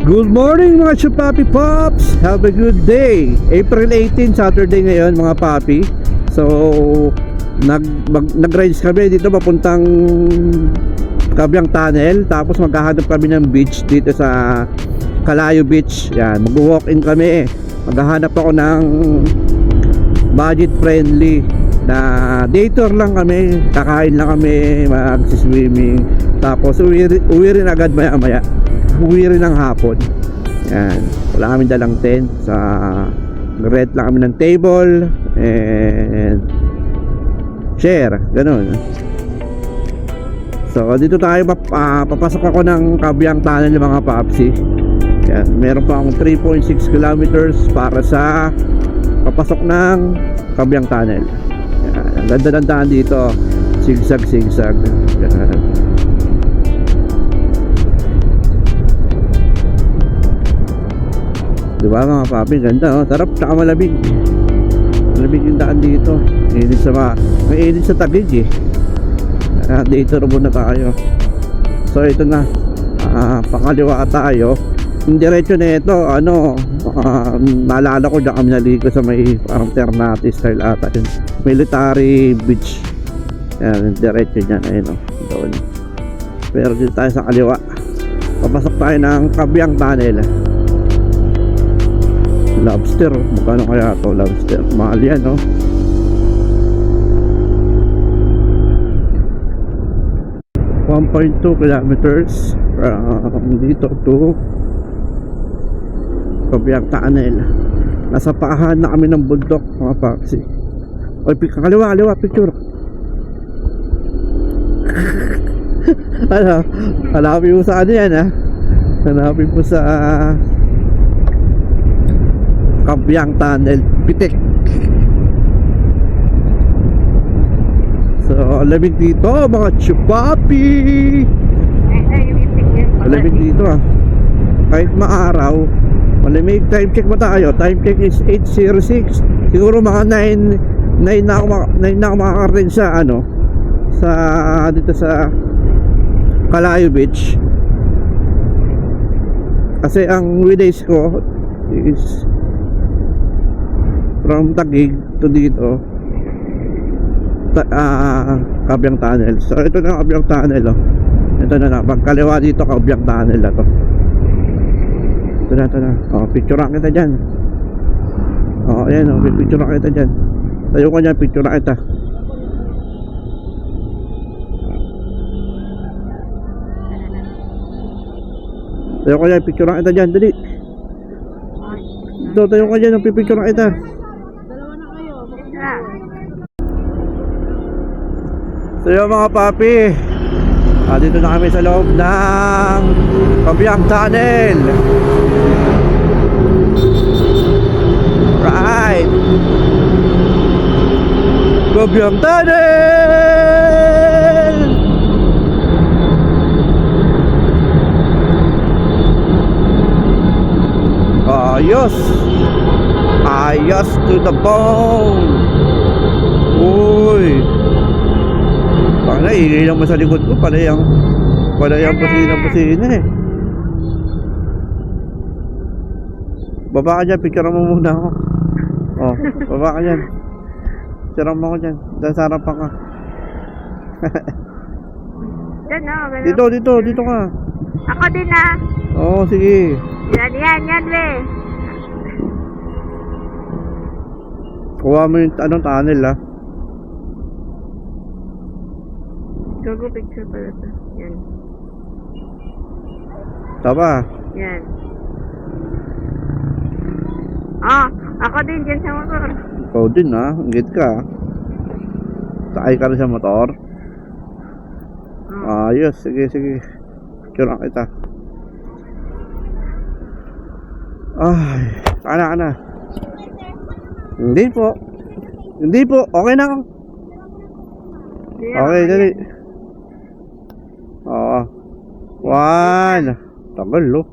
Good morning mga Chupapi Pops! Have a good day! April 18, Saturday ngayon mga papi. So, nag-rides kami dito papuntang Kabyang Tunnel. Tapos maghahanap kami ng beach dito sa Calayo Beach. Yan, mag-walk-in kami. Maghahanap ako ng budget friendly na day tour lang kami. Kakain lang kami, mag-swimming. Tapos uwi rin agad maya-maya. Uwi rin ng hapon. Yan, wala kami dalang tent. Sa rent lang kami ng table and share, ganun. So dito tayo papasok ako ng Kabyang Tunnel mga papsi. Yan, meron pa akong 3.6 kilometers para sa papasok ng Kabyang Tunnel. Yan, ang ganda ng daan dito, zigzag. Yan. Diba mga papi, ganda oh. Sarap, saka malamig. Malamig yung daan dito. May init sa tagig eh. Dito rin muna tayo. So ito na, pakaliwa tayo. Yung diretso na ito, naalala ko dyan kami naligo sa may parang Ternate style ata yun. Military beach. Yan, diretso dyan, ayun oh, doon. Pero dito tayo sa kaliwa. Papasok tayo ng Kabyang Tunnel. Lobster, magkano kaya to lobster? Mahal yan, no? .2 kilometers from dito to Kabyang Tunnel. Nasa paahan na kami ng bundok mga paksi. Oy, kaliwa, picture. Hanapin mo sa ano yan, ha? Hanapin mo sa Kabyang Tunnel, Pitik. So, lamig dito mga Chupapi. Lamig dito kahit maaraw, malamig. Time check mo tayo. Time check is 8:06. Siguro mga 9 na ako makakarating sa dito sa Calayo Beach. Kasi ang weekdays ko is from Taguig to dito Kabyang Tunnel. So ito na Kabyang Tunnel oh. Ito na pagkaliwa dito Kabyang Tunnel na to. Ito na oh, picturean kita dyan. Oh ayan oh, picturean kita dyan. Tayo ko dyan, picturean kita. Tayo ko dyan, picturean kita dyan, dali. Tayo ko dyan, pipicturean kita. So yun mga papi, dito na kami sa loob ng Kabyang Tunnel. Right, Kabyang Tunnel. Ayos to the bone. Uy, parang iilang mo sa likod ko. Palayang pusina eh. Baba ka dyan, picture mo muna ako. Oh, baba ka dyan. Picture mo ako dyan. Dahil sa harapan ka. Dito ka. Ako din ah. Oo, sige. Yan, be. Kuha mo yung tunnel ah. Gago picture pala to. Yan. Tama. Yan. Ako din dyan sa motor. Ikaw din ah, ingit ka. Sakay ka rin sa motor. Ayos, sige. Picture na kita. Ay, ana. Hindi po, okay na ako. Okay, dali. Oo. 1. Tagal lo.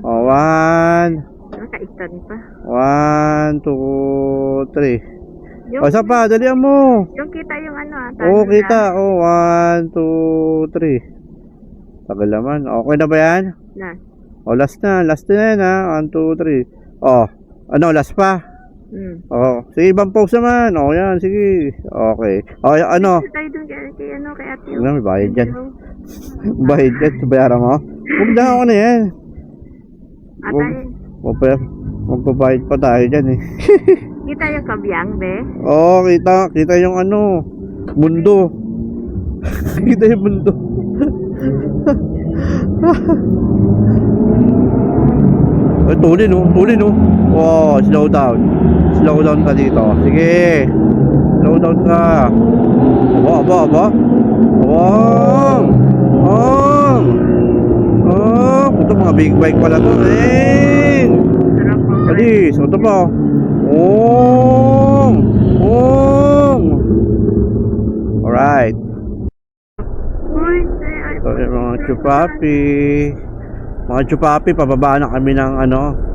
1. Naka-istan pa. 1, 2, 3. O, isa pa, dalihan mo. Yung kita yung Oo, kita. 1, 2, 3. Tagal naman. Okay na ba yan? Na. O, last na yan ha. 1, 2, 3. O, ano, last pa? O, sige, ibang pause naman. O, yan, sige. Okay. O, ano? Tayo dun kay ano, kay ate. Ano, may bayad dyan. Bayad dyan, bayaran mo. Huwag na ako na yan. Atay. Magbabayad pa tayo dyan eh. Kita yung kabyang, be. Oo, kita yung ano, mundo. Kita yung mundo. Ay, tulin oh. Oh, slow down. Slow down ka dito. Sige. Slow down ka. Aba. Oh. Ito mga big bike pala to. Sarap mo. Alis, ito pa. Oh. Alright. Uy, So, yung mga chupapi. Mga chupapi, pababa na kami ng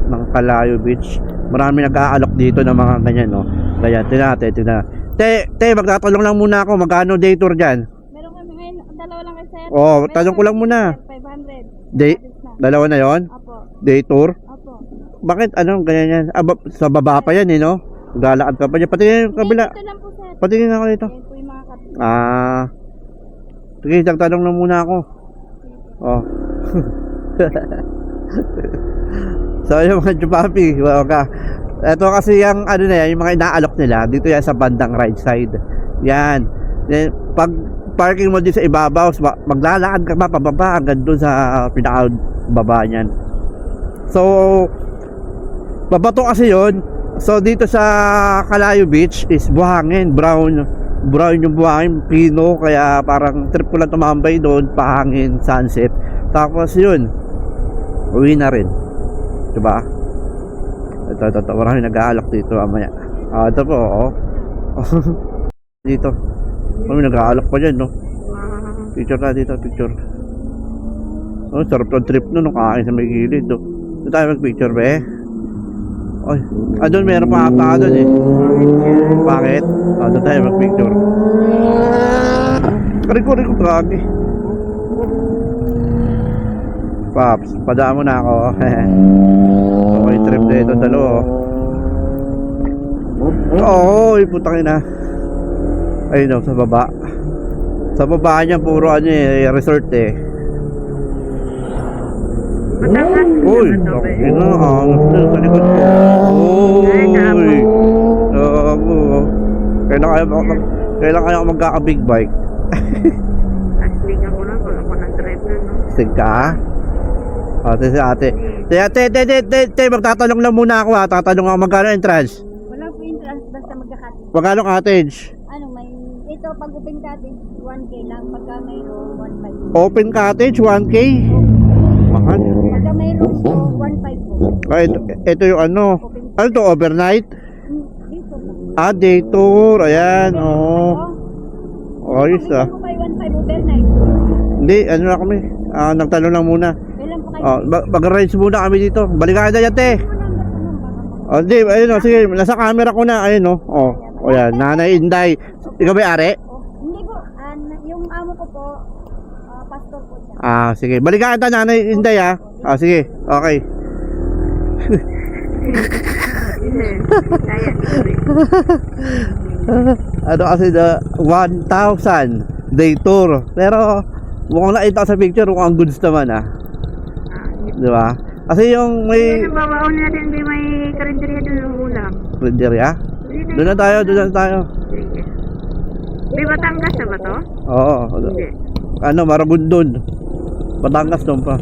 ng Calayo Beach. Marami nag-aalok dito ng mga ganyan, no. Ganyan, tingnan. Te, magtatanong lang muna ako, magkano day tour dyan? Meron kami ngayon, dalawa lang kasi. Oh, tanong ko lang muna. 500. Day, dalawa na yon? Apo. Day tour? Apo. Bakit, ganyan yan? Sa baba pa yan, no? Galakad ka pa dyan. Patingin yung kabila. Ito lang po, sir. Patingin ako dito. Yan po yung mga kapit. Sige, tanong lang muna ako. Oh. So, yung mga chupapi, ito kasi yung yung mga inaalok nila dito yan sa bandang right side. Yan. Pag parking mo din sa ibabaw, maglalakad ka pa pababa hanggang doon sa pinakababa niyan. So, babato kasi yon. So, dito sa Calayo Beach is buhangin, brown yung buhangin, pino, kaya parang trip ko lang tumambay doon, pahangin, sunset. Tapos yun, uwi na rin. Diba? Ito, marami nag-aalok dito mamaya. Ito po, dito. Marami nag-aalok pa dyan, no? Picture na dito, picture. Oh, sarap ng trip no, kain sa may gilid, no? Ito tayo mag-picture, be. Oy, doon meron pa ata doon eh. Bakit? Doon tayo mag-picture. Riko, kagi. Paps, padaan mo na ako. Okay, trip na ito, dalawa. Oo, putang ina. Ayun o, sa baba. Sa baba niya, puro resort eh. Matangas. Uy, ina, angas na sa likod ko. Uy, naku. Kailan kaya magkaka-big bike? Asling ako lang, wala ko ng drive na, no? Sig ka? Ate, Ate, magtatanong lang muna ako ha. Tatanong ako magkano entrance? Wala po yung trans, basta magkakati. Magkano cottage? Ito, pag open cottage, 1K lang. Pagka may room, 1.5. Open cottage, 1K? Mahal. Pagka may room po, 1.5 po. Ito yung ano to, overnight? Dito po. Day tour, ayan, Ayos Kung po kayo 1.5 overnight. Hindi, na kami. Nagtanong lang muna. Kailan po kayo? Mag-arrange muna kami dito. Balikan na yan, te. Hindi, ayun sige, nasa camera ko na, ayun yan, Nanay Inday. Ikaw ba ari? Hindi po, yung amo ko po, pastor po siya. Sige, balikan kita, Nanay Inday sige, okay. Kasi 1,000 day tour. Pero mukhang nakita sa picture, mukhang goods naman di ba? Kasi yung may Babaon natin, hindi may karinderya doon ng ulam. renderya. Doon na tayo. Sige. May Batangas na ba to? Oo. Hindi. Maragondon. Batangas doon pa.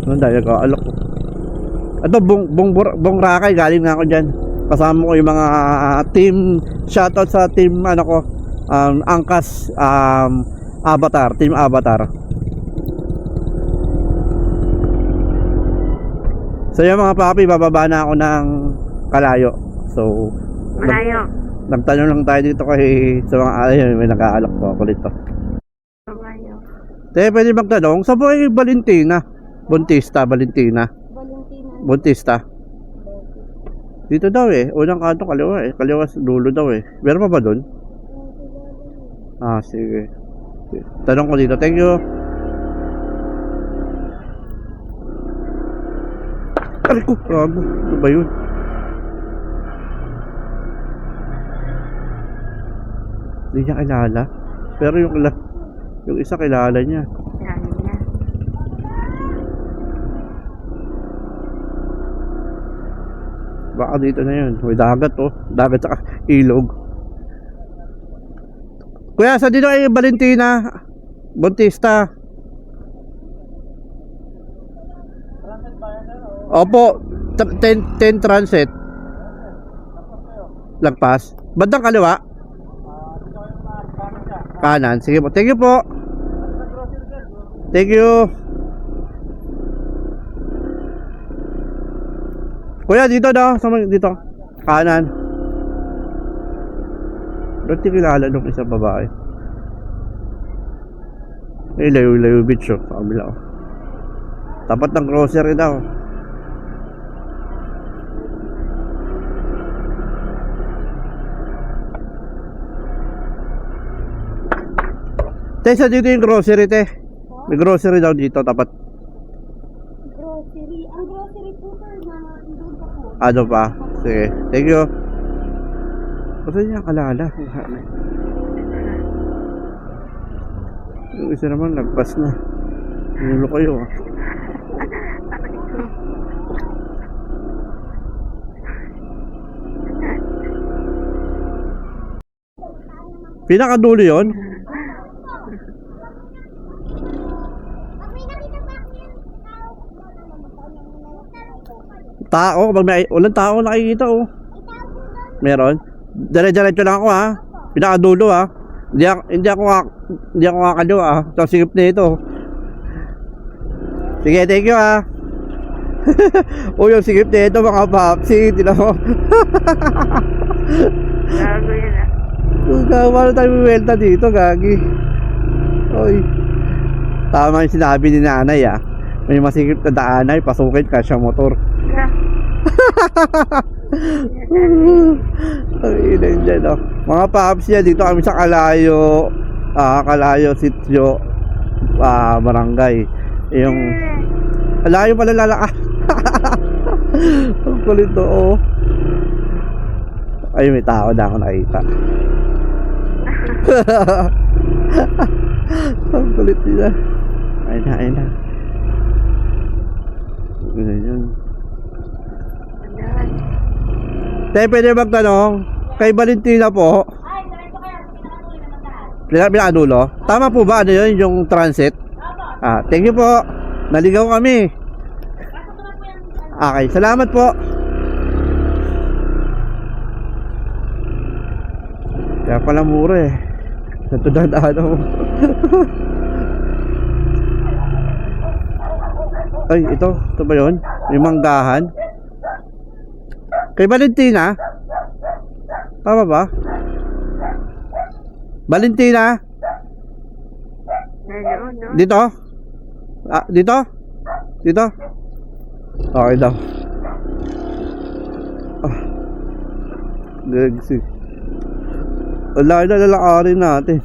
Doon tayo kaalok. Ito, Bong Rakay, galing nga ako dyan. Kasama ko yung mga team, shoutout sa team, Angkas, Avatar, team Avatar. So yung mga papi, bababa na ako ng Calayo. So, Malayo. nagtanong lang tayo dito sa mga may nag-aalok po ako dito. Malayo. Pwede magtanong, saan po kayo Valentina? Valentina. Bautista. Dito daw unang kanto kaliwa kaliwa sa dulo daw meron pa ba doon? Sige. Tanong ko dito, thank you. Aray ko, gago. Ano ba yun? Hindi niya kilala. Pero yung isa kilala niya. Yan niya. Baka dito na yun. May dagat oh. Dagat saka ilog. Kuya, sa dito ay Valentina Bautista. Opo, 10 transit. Lagpas. Bandang kaliwa. Kanan. Sige po. Thank you po. Thank you. Kuya, dito daw. Dito. Kanan. Ba't di kilala nung isang babae? Eh, layo-layo beach oh. Sa kabila oh. Tapat ng grocery daw. Tessa, dito yung grocery, te. May grocery daw dito, tapat. Grocery. Ang grocery po sir na doon pa po. Ano pa? Sige, thank you. Basta niya kalala. Yung isa naman, lagpas na. Ninulo kayo ah. Pinakadulo yun? Tao, pag may walang tao nakikita oh. Meron. Dire-diretso lang ako ha. Pinakadulo ha. Hindi ako kakalo ha. Ito sigip na ito. Sige, thank you ha. O yung sigip na ito mga papsi. Tignan mo. Gago yun ah. Paano tayo buwelta dito, gagi? Oy. Tama yung sinabi ni nanay ah. May masikip na daanay, pasukin ka siya motor. Ang inay dyan oh. Mga paps yan, dito kami sa Kalayo Sitio Barangay. Yung Kalayo pala lalaka. Ang kulit to oh. Ay, may tao na ako nakita. Ang kulit nila. Ayun na. Ganyan. Tayo pwede magtanong kay Valentina po. Ay, diretso kayo. Pinakadulo na magdaan. Pinakadulo? Tama po ba? Ano yun? Yung transit? Opo. Thank you po. Naligaw kami. Pasok na po yung Okay, salamat po. Kaya pala mura eh. Sa tudadaan mo. Ay, ito ba yun? Yung manggahan. Kay Valentina? Tama ba? Valentina? Ayun, Dito? Dito? Dito? Okay daw. Gagsi. Wala na lalakarin natin.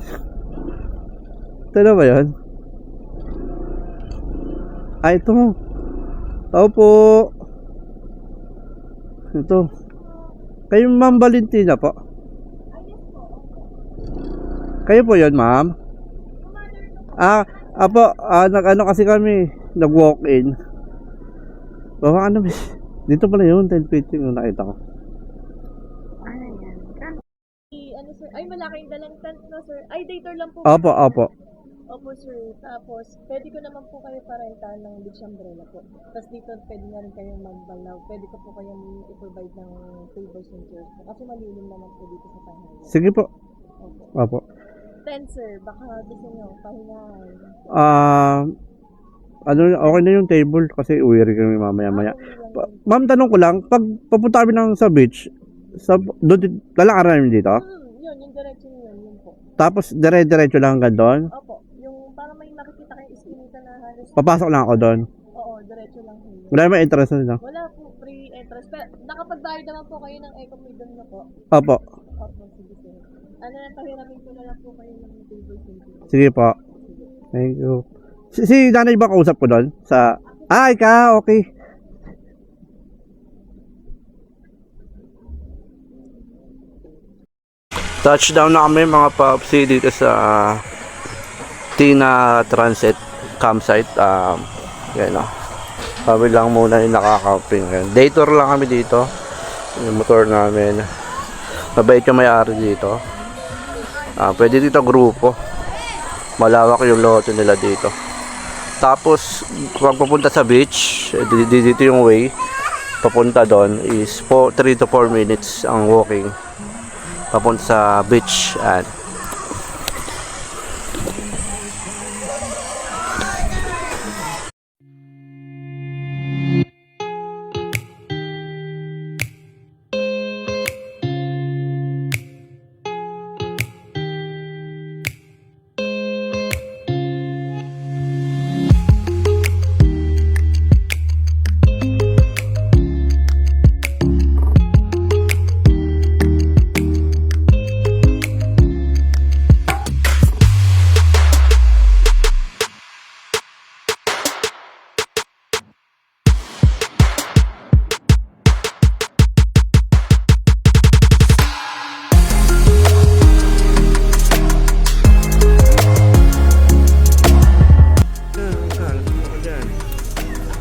Ito ba yan? Ito. Tao po. Ito. Kayo Ma'am Valentina po? Kayo po yun ma'am? Apo, nag-ano kasi kami, nag-walk-in. Baka ano, dito pala yun, 10 yung nakita ko. Ano yan? Ano sir? Ay, malaking dalang tent na sir. Ay, dator lang po. Opo. Opo sir. Tapos, pwede ko naman po kayo parentahan ng beach umbrella po. Tapos dito, pwede na rin kayong magbalaw. Pwede ko po kayong i-provide ng tables and chairs po. Kasi malilim naman po dito sa tahanan. Sige po. Opo. Opo. Tent sir, baka gusto nyo, pahingahan. Okay na yung table kasi uwi rin kami mamaya-maya. Ma'am, tanong ko lang, pag papunta kami ng sa beach, doon lalakaran namin dito? Yun, yung direction yun po. Tapos dire-diretso lang hanggang doon? Opo, yung para may makikita kayong iskinita na halos. Papasok lang ako doon. Oo, diretso lang po. Wala naman interest na. Wala po, free entrance. Pero nakapagbayad naman po kayo ng eco freedom na po. Opo. Opo, sige sir. Ano na, pahiramin ko na lang po kayo ng table thinking. Sige po. Thank you. Si nanay ba kausap ko doon? Ikaw, okay. Touchdown na kami mga papsi dito sa Tina Transit campsite. Yan o. Kami lang muna yung nakakamping. Day tour lang kami dito. Yung motor namin. Mabait yung may-ari dito. Pwede dito grupo. Malawak yung lote nila dito. Tapos, kung pupunta sa beach, dito yung way. Papunta doon is 3 to 4 minutes ang walking. Papunta sa beach. And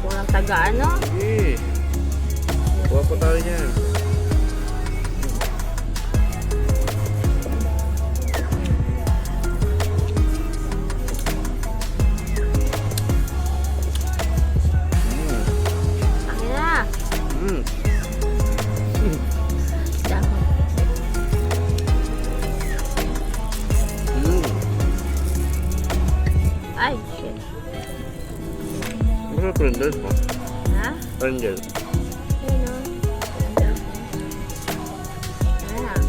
Walang taga ano? sige. Kuha po tayo yan. Akin na. Mm. Dahon. Mm. Ay, shit. Ano prendel mo? Ha? Prendel. Ayun o. Ayan.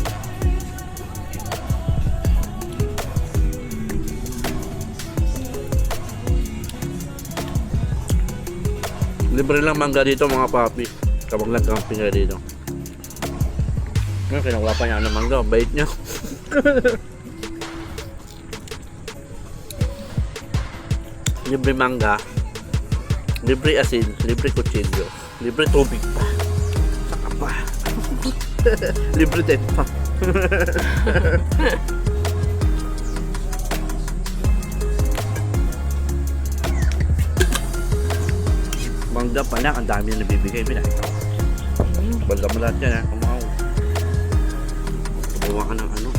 Libre lang mangga dito mga papi. Kapag nag-camping ka dito. Ngayon, kinukuha pa niya ng mangga. Bait niya. Libre mangga. Libre asin. Libre kutsilyo. Libre tubig pa. Saka pa. Libre tent pa. Mangga pa na. Ang dami na nabibigay. Pinakita ko. Banda mo lahat yan ha. Kumaw. Tubuha ka ng ano.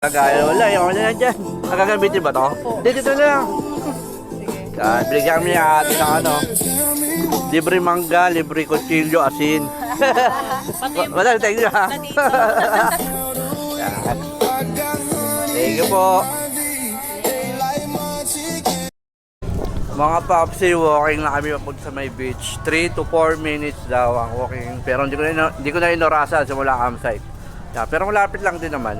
Kagaya, wala. Yung ano na dyan. Nakagamitin ba to? Dito na lang. Binigyan kami ng ate ng ano. Libre mangga, libre kutsilyo, asin. Wala, thank you ha. Yan. Thank you po. Mga papsi, walking na kami papunta sa may beach. 3 to 4 minutes daw ang walking. Pero hindi ko na inorasa simula campsite. Yeah, pero malapit lang din naman.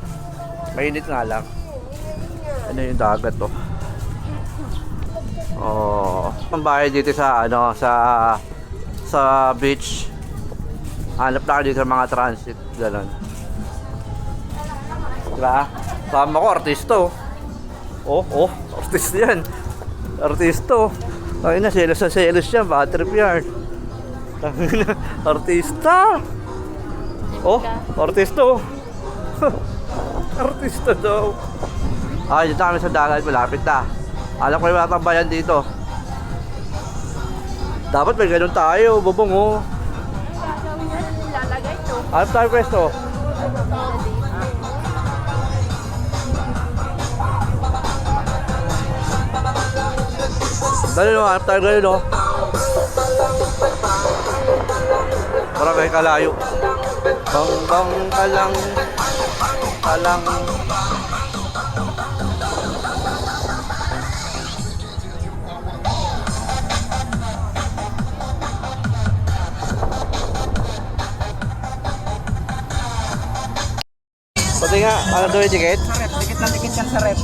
Mainit nga lang. Ano yung dagat to? Oh, ang bahay dito sa ano sa beach. Hanap na dito sa mga transit, gano'n. Diba? Sama ko artisto. Oh, artist 'yan. Artisto. Ay na selos sa selos siya, bad trip yan. Artista. Oh, artisto. Artista daw. Dito kami sa dagat, malapit na. Alam ko yung mga tambayan dito. Dapat may ganun tayo, bubong oh. Ano tayo pwesto? Dali no, hanap tayo ganun no. Para kayo kalayo. Bang kalang. Pati nga, ano daw yung ticket? Sa rep, dikit na dikit yan sa rep.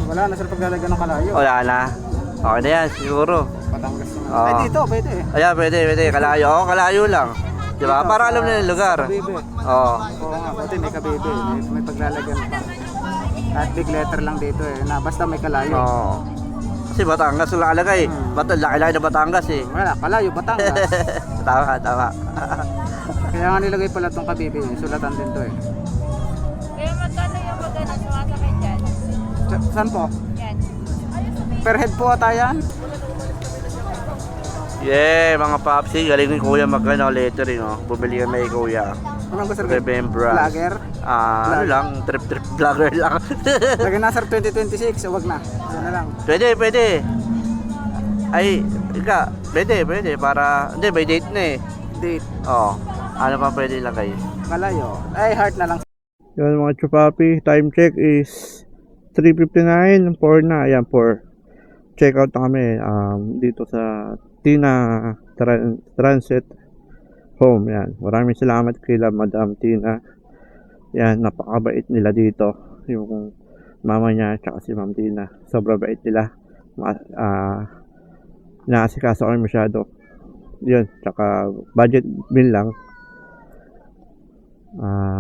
Wala na sir paglalagyan ng kalayo. Wala na. Okay na yan, siguro. Batangas naman. Oo. Ay dito, pwede eh. Ayan, pwede. Kalayo. Kalayo lang. Di ba? Para alam nila yung lugar. Kabibe. Oo. Oo nga, buti may kabibe. May paglalagyan pa. At big letter lang dito eh, na basta may kalayo. Oo. Kasi Batangas wala alagay. Laki-laki na Batangas eh. Wala, kalayo, Batangas. Tama. Kaya nga nilagay pala itong kabibe, sulatan din to eh. Kaya magkano yung magana sumasakay dyan? Saan po? Yan. Per head po ata yan? Yeah, mga papsi, galing ni Kuya magkano lettering oh. Bumili kami kay Kuya. Anong gusto rin? Remembrance. Vlogger? Ano lang, trip vlogger lang. Lagyan na sir 2026, wag na. Yan na lang. Pwede. Ay, pwede para hindi may date na eh. Date, Oh. Ano pa pwede ilagay? kalayo. Ay, heart na lang. Yun mga chupapi, time check is 3:59, 4 na, ayan 4. Check out na kami dito sa Tina Transit Home, yan. Maraming salamat kila Madam Tina. Yan, napakabait nila dito. Yung mama niya at si Ma'am Tina. Sobrang bait nila. Naasikaso kami masyado. Yun, tsaka budget bill lang.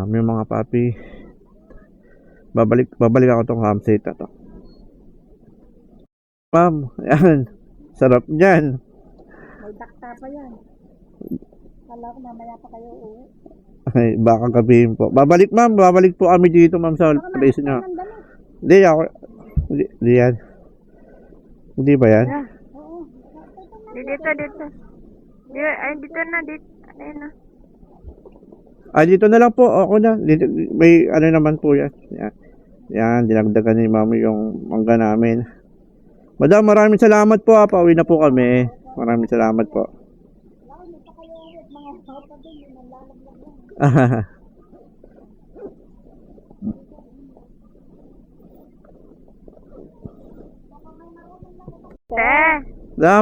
May mga papi. Babalik ako tong campsite na to. Ma'am, yan. Sarap dyan. May dakta pa yan. Kala ko mamaya pa kayo uuwi. Ay, baka gabihin po. Babalik po kami dito ma'am sa place nyo. Hindi ako. Hindi yan. Hindi ba yan? Dito. Dito na. Ayun na. Dito na lang po. Ako na. Dito, may ano naman po yan. Yan, dinagdagan ni mami yung mangga namin. Madam, maraming salamat po. Pauwi na po kami. Maraming salamat po.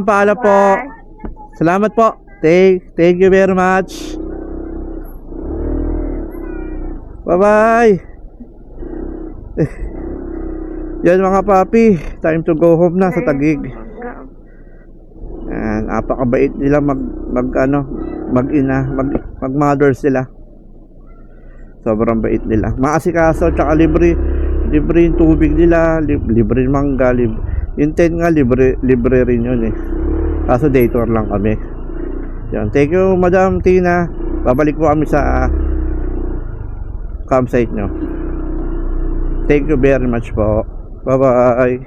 Paalam po. Salamat po. Thank you very much. Bye-bye. Yan mga papi, time to go home na sa Taguig. Yan, napakabait nila mag-mother sila. Sobrang bait nila. Maasikaso, tsaka libre yung tubig nila, libre yung mangga, yung tent nga, libre rin yun eh. Kaso day tour lang kami. Yan, thank you Madam Tina. Babalik po kami sa campsite nyo. Thank you very much po. Bye bye.